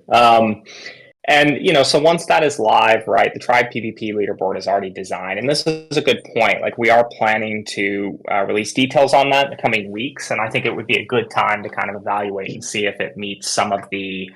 And so once that is live, right, the Tribe PvP leaderboard is already designed. And this is a good point. Like, we are planning to release details on that in the coming weeks. And I think it would be a good time to kind of evaluate and see if it meets some of the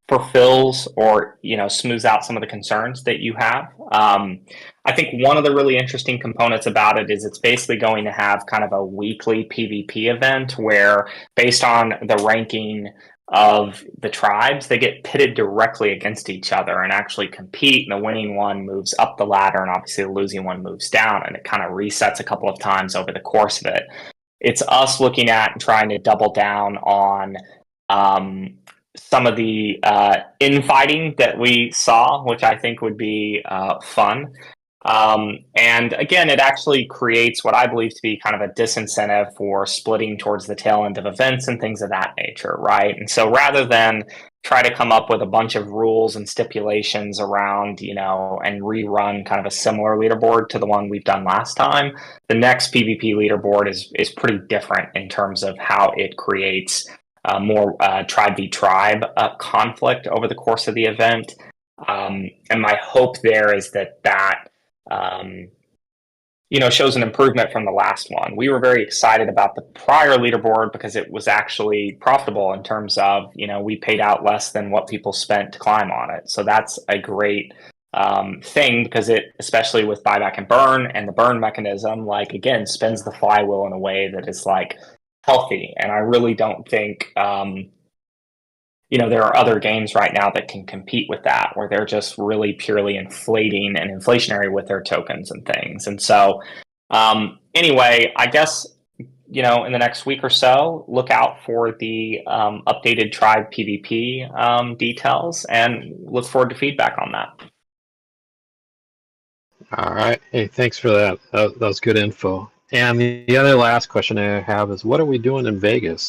fulfills or smooths out some of the concerns that you have. I think one of the really interesting components about it is it's basically going to have kind of a weekly PvP event where, based on the ranking of the tribes, they get pitted directly against each other and actually compete, and the winning one moves up the ladder, and obviously the losing one moves down, and it kind of resets a couple of times over the course of it. It's us looking at and trying to double down on some of the infighting that we saw, which I think would be fun. And again, it actually creates what I believe to be kind of a disincentive for splitting towards the tail end of events and things of that nature, right? And so rather than try to come up with a bunch of rules and stipulations around, and rerun kind of a similar leaderboard to the one we've done last time, the next PvP leaderboard is pretty different in terms of how it creates more tribe v tribe conflict over the course of the event. And my hope there is that shows an improvement from the last one. We were very excited about the prior leaderboard because it was actually profitable in terms of, we paid out less than what people spent to climb on it. So that's a great thing, because it, especially with buyback and burn, and the burn mechanism, like, again, spins the flywheel in a way that is like healthy. And I really don't think there are other games right now that can compete with that, where they're just really purely inflating and inflationary with their tokens and things. And so anyway, I guess in the next week or so, look out for the updated Tribe PvP details, and look forward to feedback on that.
All right. Hey, thanks for that. That was good info. And the other last question I have is, what are we doing in Vegas?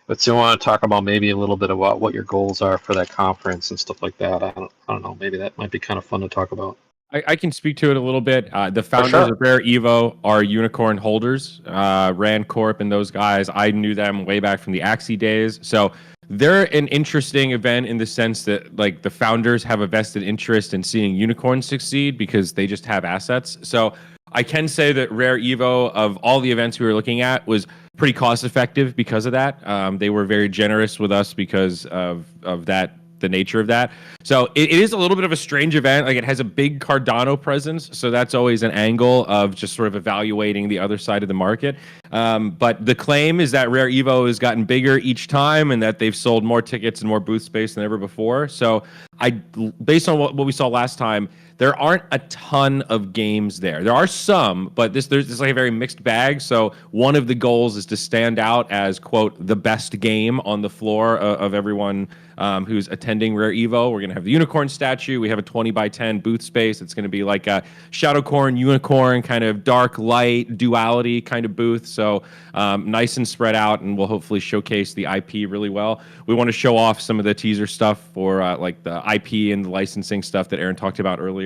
But so I want to talk about maybe a little bit about what your goals are for that conference and stuff like that. I don't know. Maybe that might be kind of fun to talk about.
I can speak to it a little bit. The founders of Rare Evo are unicorn holders. Rand Corp and those guys, I knew them way back from the Axie days. So they're an interesting event in the sense that like the founders have a vested interest in seeing unicorns succeed because they just have assets. So I can say that Rare Evo of all the events we were looking at was pretty cost effective because of that. They were very generous with us because of that, the nature of that. So it is a little bit of a strange event. Like it has a big Cardano presence, so that's always an angle of just sort of evaluating the other side of the market. But the claim is that Rare Evo has gotten bigger each time, and that they've sold more tickets and more booth space than ever before. So based on what we saw last time, there aren't a ton of games there. There are some, but there's like a very mixed bag. So one of the goals is to stand out as, quote, the best game on the floor of everyone who's attending Rare Evo. We're going to have the unicorn statue. We have a 20 by 10 booth space. It's going to be like a Shadowcorn, unicorn, kind of dark, light, duality kind of booth. So nice and spread out, and we'll hopefully showcase the IP really well. We want to show off some of the teaser stuff for like the IP and the licensing stuff that Aaron talked about earlier.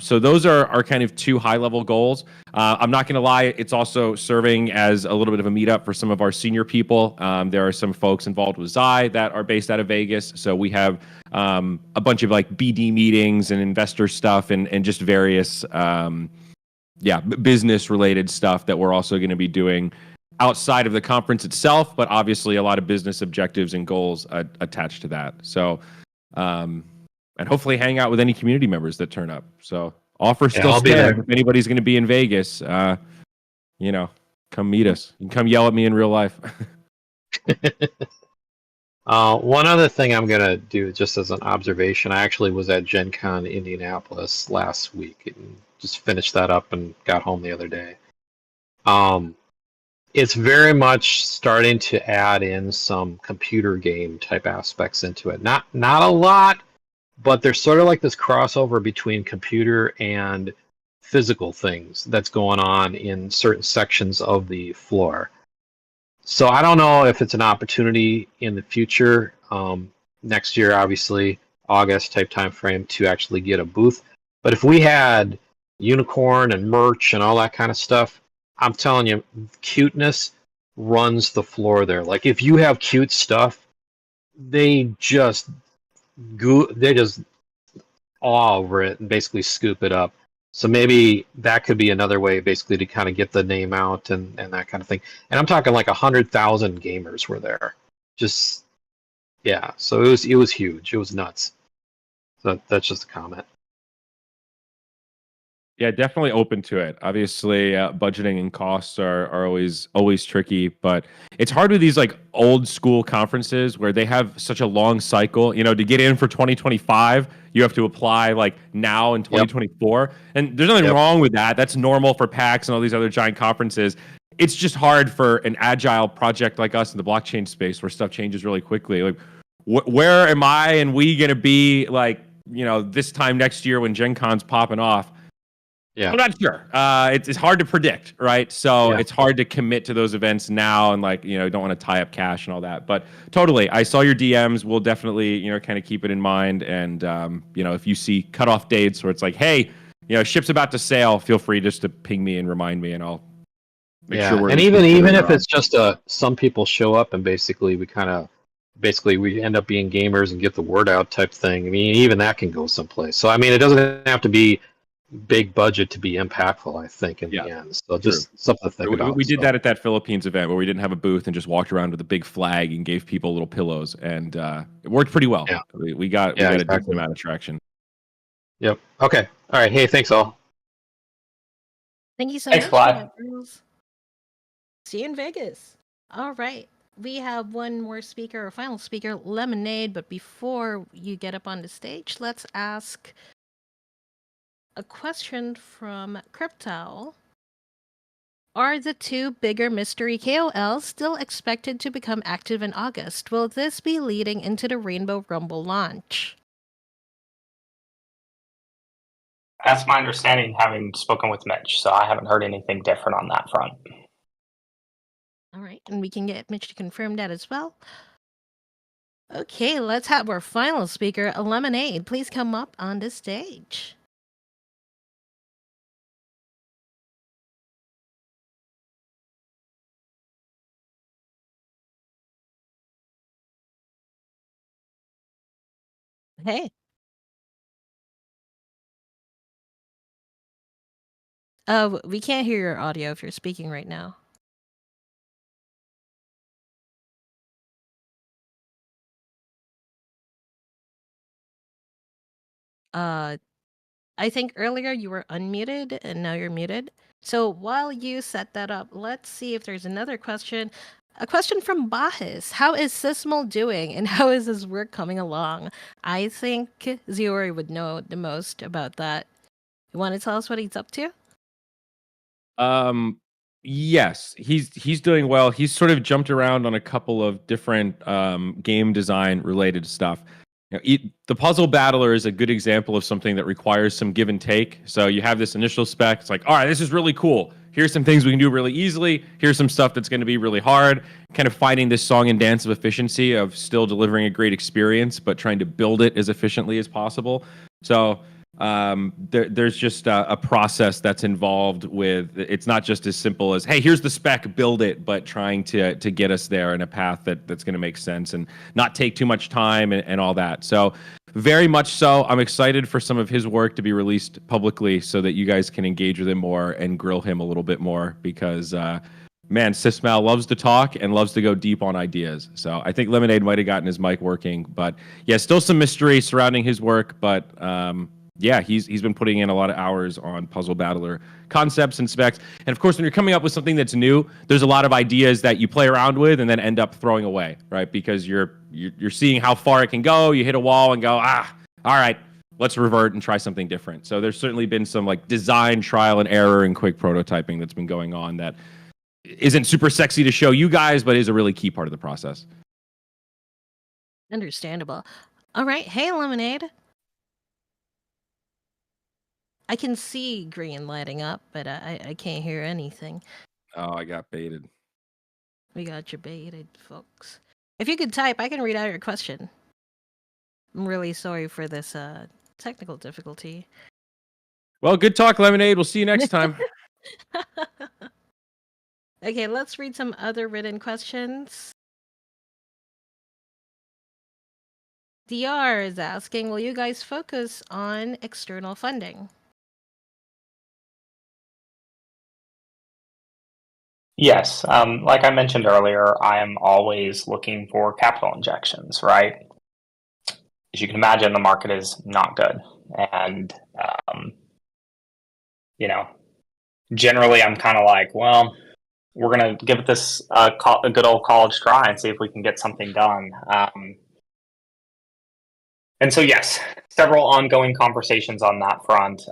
So those are kind of two high-level goals. I'm not going to lie, it's also serving as a little bit of a meetup for some of our senior people. There are some folks involved with Zai that are based out of Vegas, so we have a bunch of like BD meetings and investor stuff and just various business-related stuff that we're also going to be doing outside of the conference itself, but obviously a lot of business objectives and goals attached to that. So and hopefully hang out with any community members that turn up. So offer still
I'll be
stands.
there.
If anybody's going to be in Vegas, come meet us. You can come yell at me in real life.
One other thing I'm going to do just as an observation, I actually was at Gen Con Indianapolis last week and just finished that up and got home the other day. It's very much starting to add in some computer game type aspects into it. Not a lot, but there's sort of like this crossover between computer and physical things that's going on in certain sections of the floor. So I don't know if it's an opportunity in the future, next year, obviously, August type time frame, to actually get a booth. But if we had unicorn and merch and all that kind of stuff, I'm telling you, cuteness runs the floor there. Like if you have cute stuff, they just awe over it and basically scoop it up. So maybe that could be another way, basically, to kind of get the name out and that kind of thing. And I'm talking like 100,000 gamers were there. Just yeah. So it was huge. It was nuts. So that's just a comment.
Yeah, definitely open to it. Obviously, budgeting and costs are always tricky, but it's hard with these like old school conferences where they have such a long cycle. You know, to get in for 2025, you have to apply like now in 2024, and there's nothing wrong with that. That's normal for PAX and all these other giant conferences. It's just hard for an agile project like us in the blockchain space where stuff changes really quickly. Like, where am I and we going to be like, this time next year when Gen Con's popping off?
Yeah.
I'm not sure. It's hard to predict, right? So it's hard to commit to those events now, and don't want to tie up cash and all that. But totally, I saw your DMs. We'll definitely, kind of keep it in mind. And if you see cutoff dates where it's like, hey, ship's about to sail, feel free just to ping me and remind me, and I'll make sure we're.
And even if it's just some people show up and basically we end up being gamers and get the word out type thing. I mean, even that can go someplace. So I mean, it doesn't have to be big budget to be impactful, I think, in the end. So just something to think about.
We did that at that Philippines event where we didn't have a booth and just walked around with a big flag and gave people little pillows, and it worked pretty well.
Yeah.
We got a decent amount of traction.
Yep. Okay. All right. Hey, thanks all.
Thank you so
Thanks,
much,
Vlad.
girls. See you in Vegas. All right. We have one more speaker, or final speaker, Lemonade. But before you get up on the stage, let's ask a question from Crypto. Are the two bigger mystery KOLs still expected to become active in August? Will this be leading into the Rainbow Rumble launch?
That's my understanding, having spoken with Mitch, so I haven't heard anything different on that front.
All right, and we can get Mitch to confirm that as well. Okay, let's have our final speaker, Lemonade. Please come up on the stage. Hey. We can't hear your audio if you're speaking right now. Uh, I think earlier you were unmuted and now you're muted. So while you set that up, let's see if there's another question. A question from Bahis. How is Sysmol doing and how is his work coming along? I think Ziori would know the most about that. You want to tell us what he's up to?
Yes, he's doing well. He's sort of jumped around on a couple of different game design related stuff. The Puzzle Battler is a good example of something that requires some give and take. So you have this initial spec. It's like, all right, this is really cool. Here's some things we can do really easily. Here's some stuff that's going to be really hard. Kind of finding this song and dance of efficiency of still delivering a great experience, but trying to build it as efficiently as possible. So there's just a process that's involved with. It's not just as simple as, hey, here's the spec, build it, but trying to get us there in a path that's going to make sense and not take too much time and all that. So very much so. I'm excited for some of his work to be released publicly so that you guys can engage with him more and grill him a little bit more because man, Sysmal loves to talk and loves to go deep on ideas. So I think Lemonade might have gotten his mic working, but yeah, still some mystery surrounding his work, but yeah, he's been putting in a lot of hours on Puzzle Battler concepts and specs. And of course, when you're coming up with something that's new, there's a lot of ideas that you play around with and then end up throwing away, right? Because you're seeing how far it can go. You hit a wall and go, all right, let's revert and try something different. So there's certainly been some like design trial and error and quick prototyping that's been going on that isn't super sexy to show you guys, but is a really key part of the process.
Understandable. All right. Hey, Lemonade. I can see green lighting up, but I can't hear anything.
Oh, I got baited.
We got you baited, folks. If you could type, I can read out your question. I'm really sorry for this technical difficulty.
Well, good talk, Lemonade. We'll see you next time.
Okay, let's read some other written questions. DR is asking, will you guys focus on external funding?
Yes, like I mentioned earlier, I am always looking for capital injections, right? As you can imagine, the market is not good. And, generally I'm kind of like, well, we're going to give this a good old college try and see if we can get something done. And so, yes, several ongoing conversations on that front,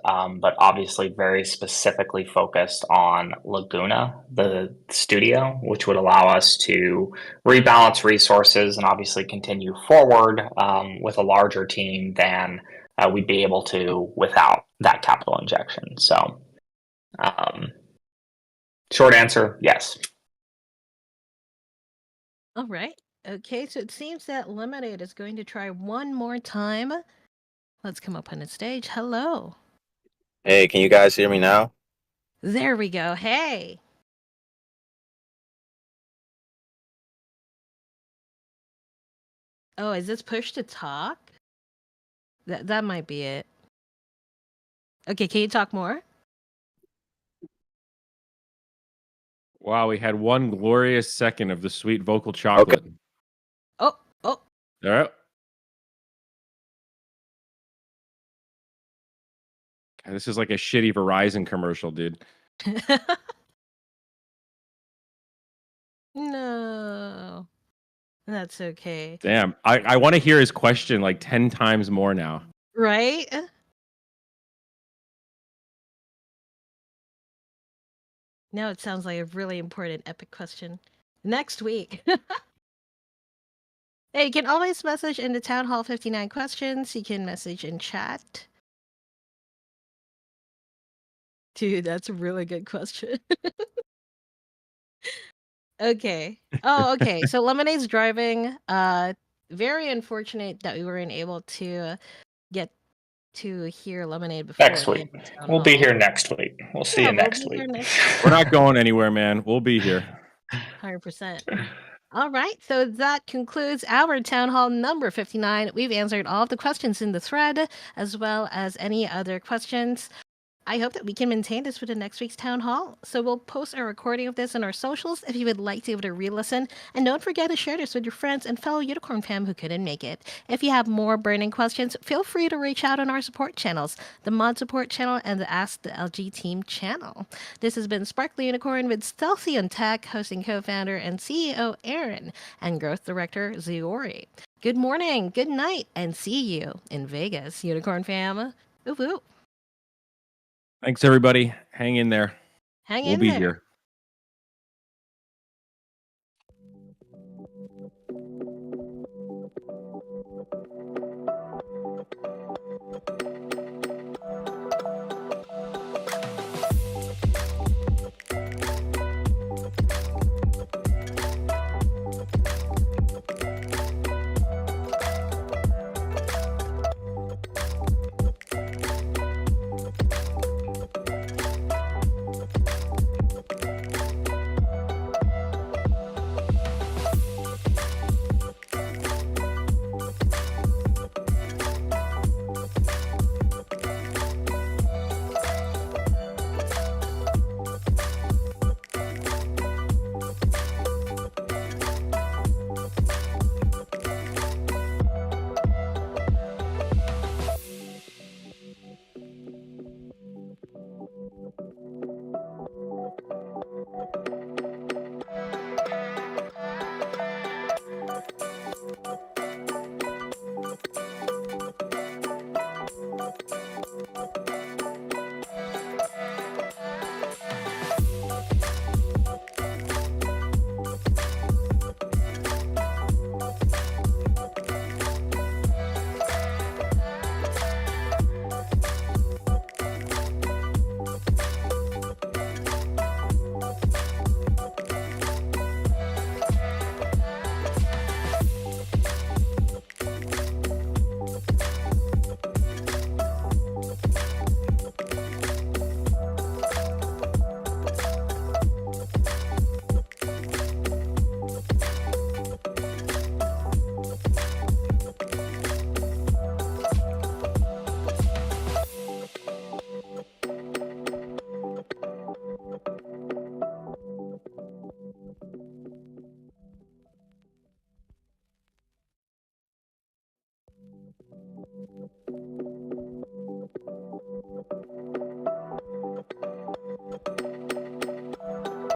but obviously very specifically focused on Laguna, the studio, which would allow us to rebalance resources and obviously continue forward with a larger team than we'd be able to without that capital injection. So, short answer, yes.
All right. Okay, so it seems that Lemonade is going to try one more time. Let's come up on the stage. Hello.
Hey, can you guys hear me now?
There we go. Hey. Oh, is this push to talk? That might be it. Okay, can you talk more?
Wow, we had one glorious second of the sweet vocal chocolate.
Okay.
Oh.
All right. God, this is like a shitty Verizon commercial, dude.
No. That's okay.
Damn, I want to hear his question like 10 times more now.
Right? Now it sounds like a really important epic question. Next week. Hey, you can always message in the Town Hall 59 questions. You can message in chat. Dude, that's a really good question. Okay. Oh, okay. So Lemonade's driving. Very unfortunate that we weren't able to get to hear Lemonade before.
Next week. We'll be here next week. We'll see you next week.
We're not going anywhere, man. We'll be here.
100%. All right, so that concludes our town hall number 59. We've answered all of the questions in the thread, as well as any other questions. I hope that we can maintain this for the next week's town hall. So we'll post a recording of this on our socials if you would like to be able to re-listen. And don't forget to share this with your friends and fellow Unicorn fam who couldn't make it. If you have more burning questions, feel free to reach out on our support channels, the Mod Support channel and the Ask the LG Team channel. This has been Sparkly Unicorn with Stealthy on Tech, hosting co-founder and CEO Aron, and growth director Ziori. Good morning, good night, and see you in Vegas, Unicorn fam. Woo woo.
Thanks, everybody. Hang in there.
Hang
We'll
in
be
there.
here.